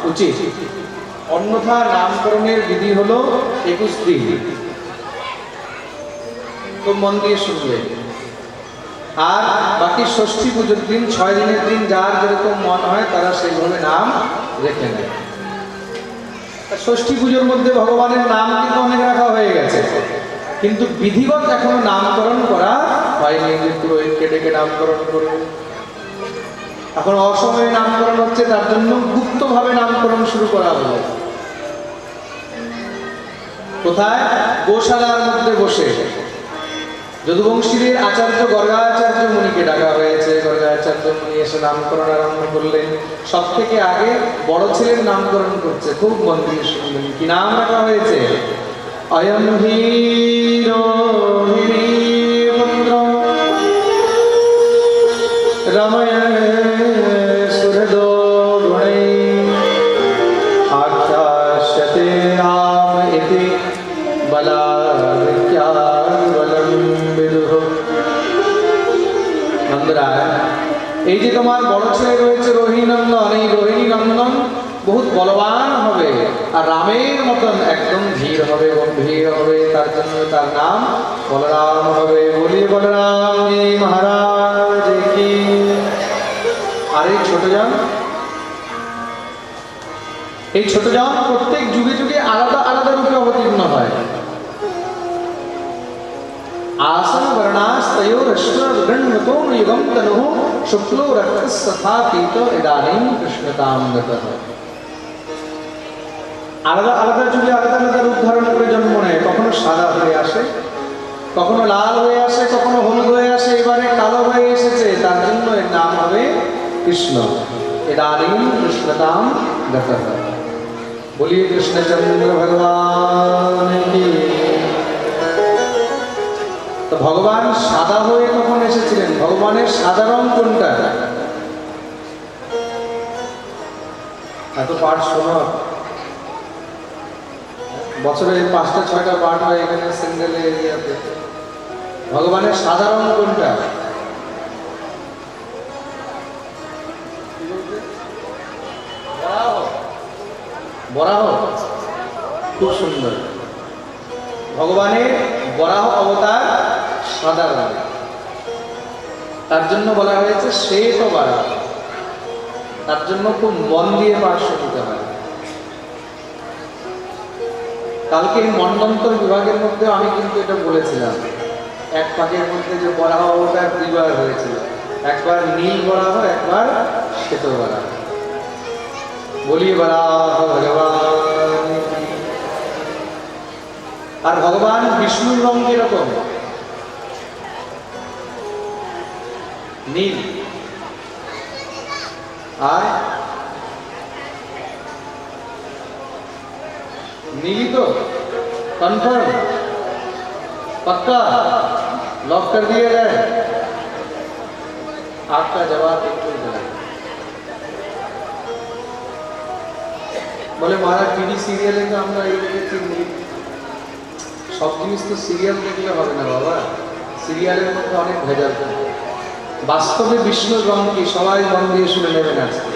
Speaker 1: উচিত। অন্যথা নামকরণের বিধি হলো 21 দিন। তো মন দিয়ে শুনবে। আর বাকি ষষ্ঠী পুজোর দিন, 6 দিনের দিন যার যেরকম মন হয় তারা সেইভাবে নাম রেখে নেয়। ষষ্ঠী পুজোর মধ্যে ভগবানের নাম কিন্তু অনেক রাখা হয়ে গেছে, কিন্তু বিধিবৎ এখনো নামকরণ করা হয়নি যে পুরোহিতকে ডেকে নামকরণ করবে। এখন অসময়ে নামকরণ হচ্ছে, তার জন্য গুপ্তভাবে নামকরণ শুরু করা হলো। কোথায়? গোশালার মধ্যে বসে যদুবংশীদের আচার্য গর্গাচার্য মুনিকে ডাকা হয়েছে। গর্গাচার্য মুনি এসে নামকরণ আরম্ভ করলেন। সব থেকে আগে বড় ছেলের নামকরণ করছে, খুব মন দিয়ে শুনলেন। কি নাম রাখা হয়েছে? অয়ম হীরো হিরিপুত্র রময় সুহৃদো গুণৈ আখ্যাস্যতে রাম ইতি বলাবলম বিদুঃ। নন্দরায়, এই যে তোমার বড় ছেলে রয়েছে রোহিণী নন্দন, এই রোহিণী নন্দন বহুত বলবান হবে আর রামের মতন একদম ধীর হবে, গম্ভীর হবে, তার জন্য তার নাম বলরাম হবে। বলি বলরাম জি মহারাজ কি। আর এই ছোট জন, এই ছোট জন প্রত্যেক যুগে যুগে আলাদা আলাদা রূপে অবতীর্ণ হয়। आसन वर्णास्तयोरश्वगण्वतो युगं तनुः शुक्लो रक्तस्तथा पीतो इदानीं कृष्णतां गतः। আলাদা আলাদা যুগে আলাদা আলাদা রূপ ধারণ করে জন্ম নেয়। কখনো সাদা হয়ে আসে, কখনো লাল হয়ে আসে, কখনো হলুদ হয়ে আসে, এবারে কালো হয়ে এসেছে, তার জন্য এর নাম হবে কৃষ্ণ। ইদানীং কৃষ্ণতাম গতঃ। বলিয়ে কৃষ্ণচন্দ্র ভগবান কি। তো ভগবান সাদা হয়ে কখন এসেছিলেন? ভগবানের সাদা রং কোনটা? এত পাঠ শোনো, বছরে 5টা-6টা পাঠ হয় এখানে সিঙ্গেল এরিয়াতে। ভগবানের সাদা রং কোনটা? বরাহ। খুব সুন্দর। ভগবানের বরাহ অবতার সাদা রঙ, তার জন্য বলা হয়েছে শ্বেত বরাহ। তার জন্য খুব মন দিয়ে পাঠ শুনতে হয়। কালকে মন্বন্তর বিভাগের মধ্যে আমি কিন্তু এটা বলেছিলাম, এক পাকের মধ্যে যে বরাহ অবতার দুইবার হয়েছিল, একবার নীল বরাহ, একবার শ্বেত বরাহ। বলি বরাহ ভগবান। আর ভগবান বিষ্ণুর রং কিরকম? নীল। আর नीली तो कंफर्म, पक्का, लॉक कर दिया जाए। आपका जवाब बिल्कुल गलत। बोले महाराज टीवी सीरियले तो আমরা এই দেখেছি নীল। সব জিনিস তো সিরিয়াল দেখলে হবে না বাবা, সিরিয়ালের মধ্যে অনেক ভেজাল থাকে। বাস্তবে বিষ্ণুর রং কি সবাই মন দিয়ে শুনে নেবেন আজকে।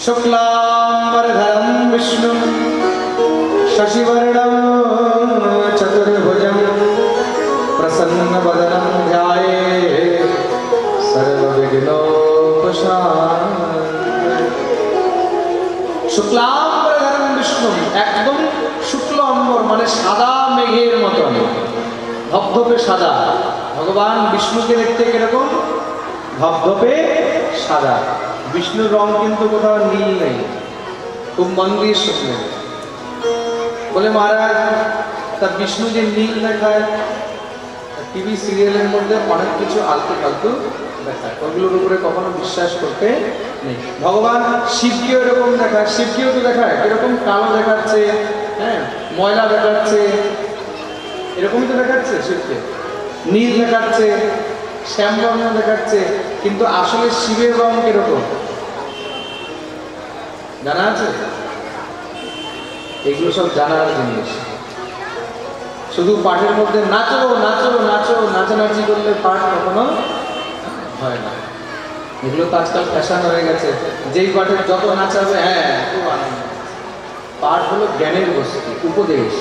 Speaker 1: শুক্লাম্বরধরম বিষ্ণু शशिवर्णं चतुर्भुजं प्रसन्नवदनं ध्यायेत् सर्वविघ्नोपशान्तये। শুক্লাম্বরধরম বিষ্ণু, একদম শুক্ল অম্বর মানে সাদা মেঘের মতন, ধবধবে সাদা। ভগবান বিষ্ণুকে দেখতে কিরকম? ধবধবে সাদা। বিষ্ণুর রং কিন্তু কোথাও নীল নেই। খুব মন দিয়ে শুনবেন। বলে মহারাজ তা বিষ্ণু যে নীল দেখায়, টিভি সিরিয়ালের মধ্যে অনেক কিছু আলতু ফালতু দেখায়, ওগুলোর উপরে কখনো বিশ্বাস করতে নেই। ভগবান শিবকেও এরকম দেখায়, শিবকেও তো দেখায় এরকম কালো দেখাচ্ছে, হ্যাঁ ময়লা দেখাচ্ছে, এরকমই তো দেখাচ্ছে শিবকে। নীল দেখাচ্ছে, শ্যামবর্ণ দেখাচ্ছে, কিন্তু আসলে শিবের রং কিরকম জানা আছে? এগুলো সব জানার জিনিস। শুধু পাঠের মধ্যে নাচো নাচো নাচো, নাচানাচি করলে পাঠ কখনো হয় না। এগুলো তো আজকাল ফ্যাশন হয়ে গেছে, যেই পাঠের যত নাচাবে হ্যাঁ খুব আনন্দ। পাঠ হলো জ্ঞানের বস্তু, উপদেশ।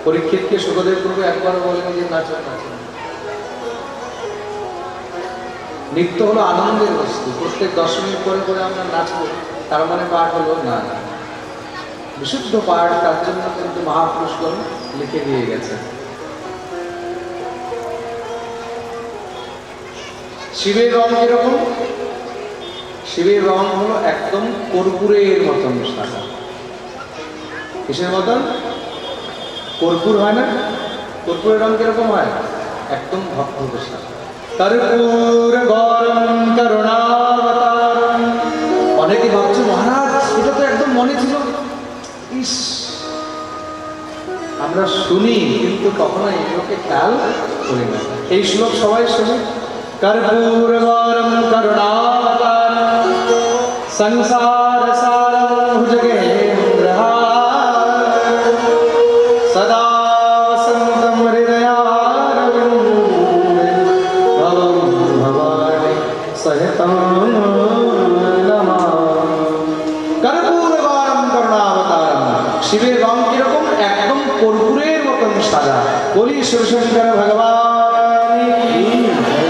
Speaker 1: পরীক্ষিতকে সুখদেব প্রভু একবার বলেন যে নাচো নাচো। নৃত্য হলো আনন্দের বস্তু। প্রত্যেক 10 মিনিট করে করে আমরা নাচবো, তার মানে পাঠ হলো না। বিশুদ্ধ পাঠ, তার জন্য কিন্তু মহাপুরুষগণ লিখে দিয়ে গেছে। শিবের রং কিরকম? শিবের রং হলো একদম কর্পূরের মতন সাদা। কিসের মতন? কর্পূর হয় না? কর্পূরের রং কিরকম হয়? একদম ধবধবে সাদা। কর্পূর গরম করুণাবতারম। অনেকে ভাবছে মহারাজ এটা তো একদম মনে ছিল। ইস, আমরা শুনি কিন্তু কখনো এগুলোকে খেয়াল করি না। এই শ্লোক সবাই শুনি। কর্পূর গরম করুণাবতারম সংসার সারম ভুজগেন্দ্রহারম শিবের রং কিরকম? একদম কর্পূরের মতন সাদা। বলি শিবশঙ্কর ভগবান কি জয়।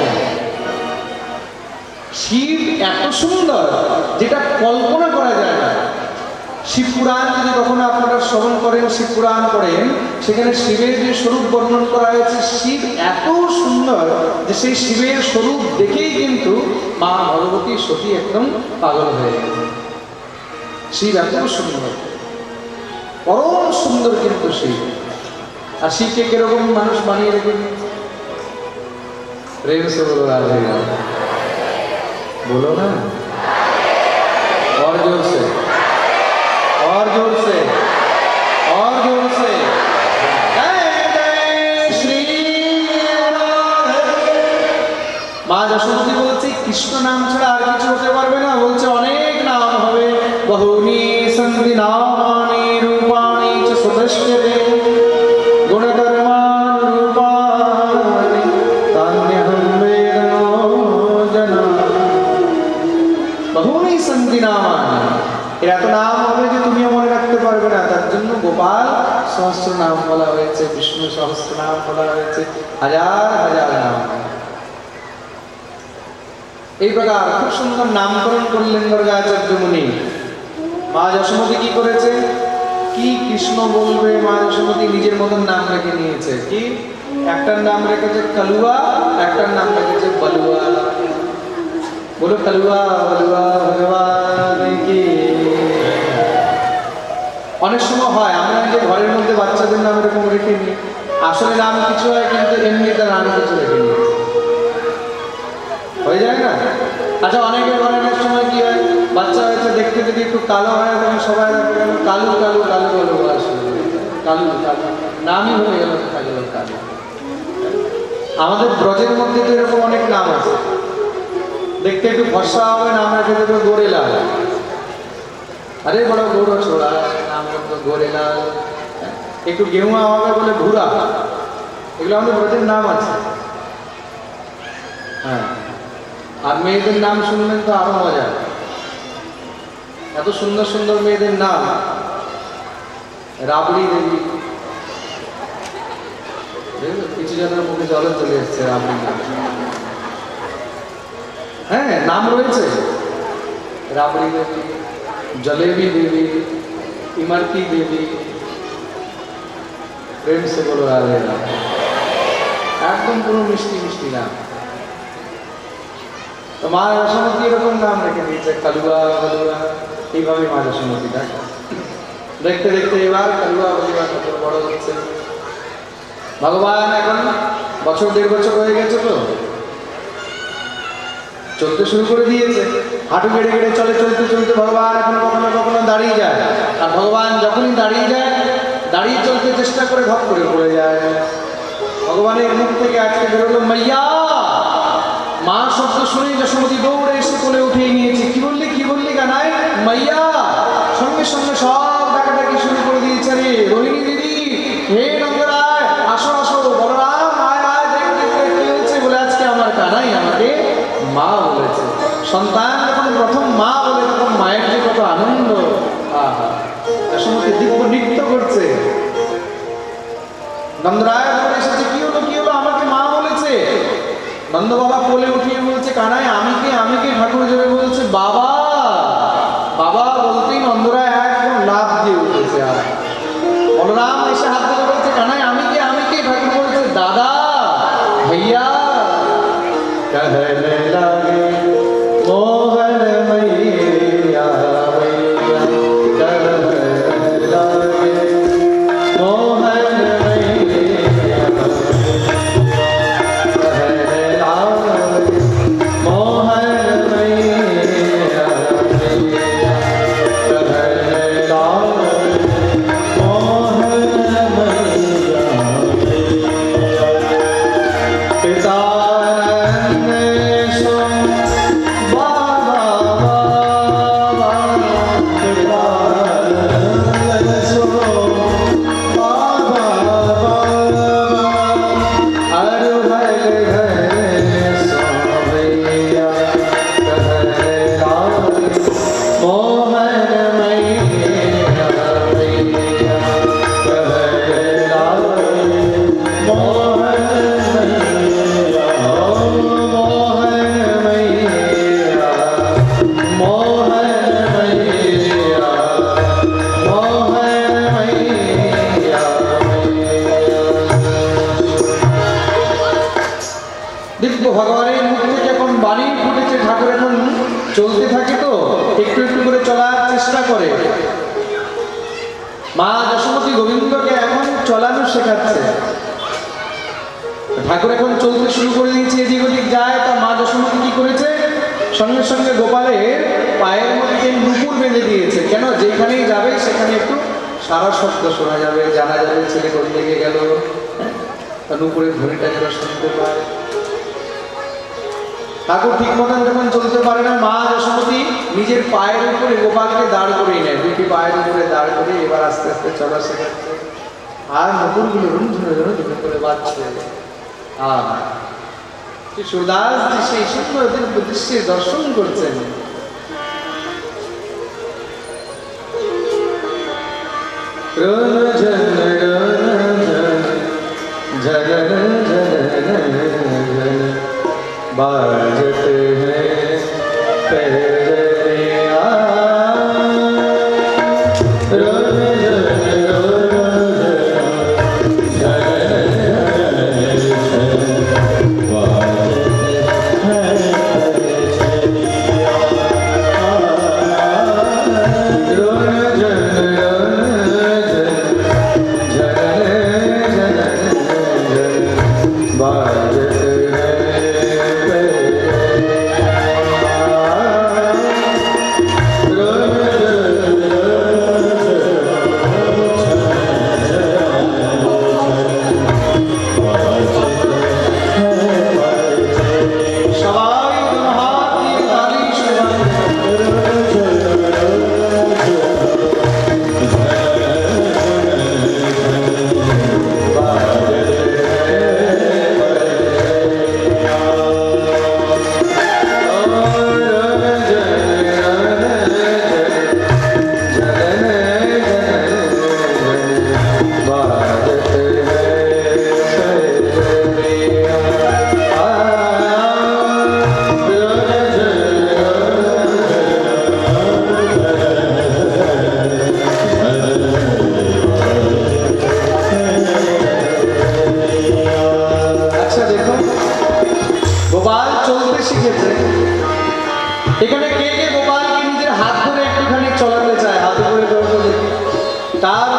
Speaker 1: শিব এত সুন্দর যেটা কল্পনা করা যায় না। শিব পুরাণ যদি কখনো আপনারা শ্রবণ করেন, শিব পুরাণ পড়েন, সেখানে শিবের যে স্বরূপ বর্ণন করা হয়েছে, শিব এত সুন্দর যে সেই শিবের স্বরূপ দেখেই কিন্তু মা ভগবতী সতী একদম পাগল হয়ে গেছে। শিব এত সুন্দর, পরম সুন্দর কিন্তু শিব। আর শিবকে কিরকম মানুষ বানিয়ে রেখে প্রেম সে বলো রাধে রাধে, बोलो ना और जोर से, और जोर से, और जोर से। মা যশোমতী বলছে কৃষ্ণ নাম ছাড়া আর কিছু হতে পারবে না। বলছে অনেক নাম হবে। বহুনি সন্তি নামানি রূপাণি চ সুদশ্যতে গুণকর্মান রূপাণি তান্যহম বেদনো জনা। বহুনি সন্তি নামানি, এর এত নাম হবে যে তুমিও মনে রাখতে পারবে না। তার জন্য গোপাল সহস্র নাম বলা হয়েছে, বিষ্ণু সহস্র নাম বলা হয়েছে, হাজার হাজার নাম। এই প্রকার খুব সুন্দর নামকরণ করলেন গর্গাচার্য মুনি। মা যশোমতী কি করেছে? কি কৃষ্ণ বলবে, মা যশোমতী নিজের মতন নাম রেখে নিয়েছে। কি? একটার নাম রেখেছে কালুয়া, একটার নাম রেখেছে বলুয়া। বলো কালুয়া বলুয়া ভগবান কি। অনেক সময় হয় আমরা যে ঘরের মধ্যে বাচ্চাদের নাম এরকম রেখে নিই, আসলে নাম কিছু হয় কিন্তু এমনি তার নাম কিছু রেখে নিই, হয়ে যায় না? আচ্ছা, অনেকের ঘরে অনেক সময় কি হয়, বাচ্চা হয়েছে দেখতে যদি একটু কালো হয় তখন সবাই কালু কালু কালু কালু বলা শুরু করে, কালু কালু নামই হয়ে গেল কালু কালু। আমাদের ব্রজের মধ্যে তো এরকম অনেক নাম আছে। দেখতে একটু ফর্সা হবে, নাম রেখে দেবে গোরেলাল। আরে বড় গৌর ছোড়া, নাম রাখতো গোরেলাল। একটু গেহুয়া হবে বলে ভুরা। এগুলো আমাদের ব্রজের নাম আছে। হ্যাঁ, আর মেয়েদের নাম শুনলেন তো আরো মজা। এত সুন্দর সুন্দর মেয়েদের নাম। রাবড়ি দেবী, কিছু জনের মুখে জলে চলে এসছে রাবড়ি নাম। হ্যাঁ, নাম রয়েছে। রাবড়ি দেবী, জলেবি দেবী, ইমারতি দেবী। প্রেম সে বলো রাধে রাধে, একদম পুরো মিষ্টি মিষ্টি নাম। তো মা যশোমতী এরকম নাম রেখে দিয়েছে, কালুয়া বলুয়া। এইভাবে মা যশোমতী দেখো দেখতে দেখতে এবার কালুয়া বলুয়া কত বড় হচ্ছে। ভগবান এখন বছর 1.5 বছর হয়ে গেছে, তো চলতে শুরু করে দিয়েছে। হাঁটু গেড়ে গেড়ে চলে, চলতে চলতে ভগবান এখন কখনো কখনো দাঁড়িয়ে যায়। আর ভগবান যখনই দাঁড়িয়ে যায়, দাঁড়িয়ে চলতে চেষ্টা করে ধপ করে পড়ে যায়। ভগবানের মুখ থেকে আজকে বেরোলো মাইয়া। মা শব্দ শুনেই যশোমতী দৌড়ে এসে কোলে উঠিয়ে নিয়েছে। কি বললি কি বললি কানাই? মাইয়া। সঙ্গে সঙ্গে সব ডাকাডাকি শুরু করে দিয়েছে। রে রোহিণী দিদি, হে নন্দরায়, আসো আসো, বলরাম আয় আয়, দেখ দেখ কি হয়েছে। বলে আজকে আমার কানাই আমাকে মা বলেছে। সন্তান যখন প্রথম মা বলে তখন মায়ের যে কত আনন্দ। আহা, যশোমতী দিব্য নৃত্য করছে। নন্দরায় বলে এসেছে, কি হলো কি হলো, আমাকে মা বলেছে। নন্দ বাবা কোলে উঠিয়ে বলছে, কানাই আমি কে আমি কে? ঠাকুর জোরে বলছে বাবা বাবা। বলতেই নন্দরায় একদম লাফ দিয়ে উঠেছে। আর বলরাম এসে হাত ধরে বলছে, কানাই আমি কে আমি কে? ঠাকুর বলছে দাদা ভাইয়া। कहने लगे मोहन मैया मैया, कहने लगे मोहन मैया, कहने लगे मोहन मैया। মা যশোমতী গোবিন্দকে এখন চলানো শেখাচ্ছে। ঠাকুর এখন চলতে শুরু করে দিয়েছে, এদিক ওদিক যায়। তা মা যশোমতী কি করেছে, সঙ্গে সঙ্গে গোপালের পায়ের মধ্যে নুপুর বেঁধে দিয়েছে। কেন, যেখানেই যাবে সেখানে একটু সারা শব্দ শোনা যাবে, জানা যাবে ছেলে কোন দিকে গেল, নুপুরের ধ্বনিটা যেন শুনতে পায়। ঠাকুর ঠিক মতন যখন চলতে পারে না, মা যশোমতী নিজের পায়ের উপরে গোপালকে দাঁড় করিয়ে নেয়, দুটি পায়ের উপরে দাঁড় করে এবার আস্তে আস্তে চলা শেখাচ্ছে। আর নুপুরগুলো রুমঝুনে ধরে করে বাজছে। সুরদাস সেই সুন্দর দৃশ্যে দর্শন করছেন। बाजते हैं पैजनिया, এখানে কে কে গোপালকে নিজের হাত ধরে একটুখানি চলাতে চায়, হাতে করে তার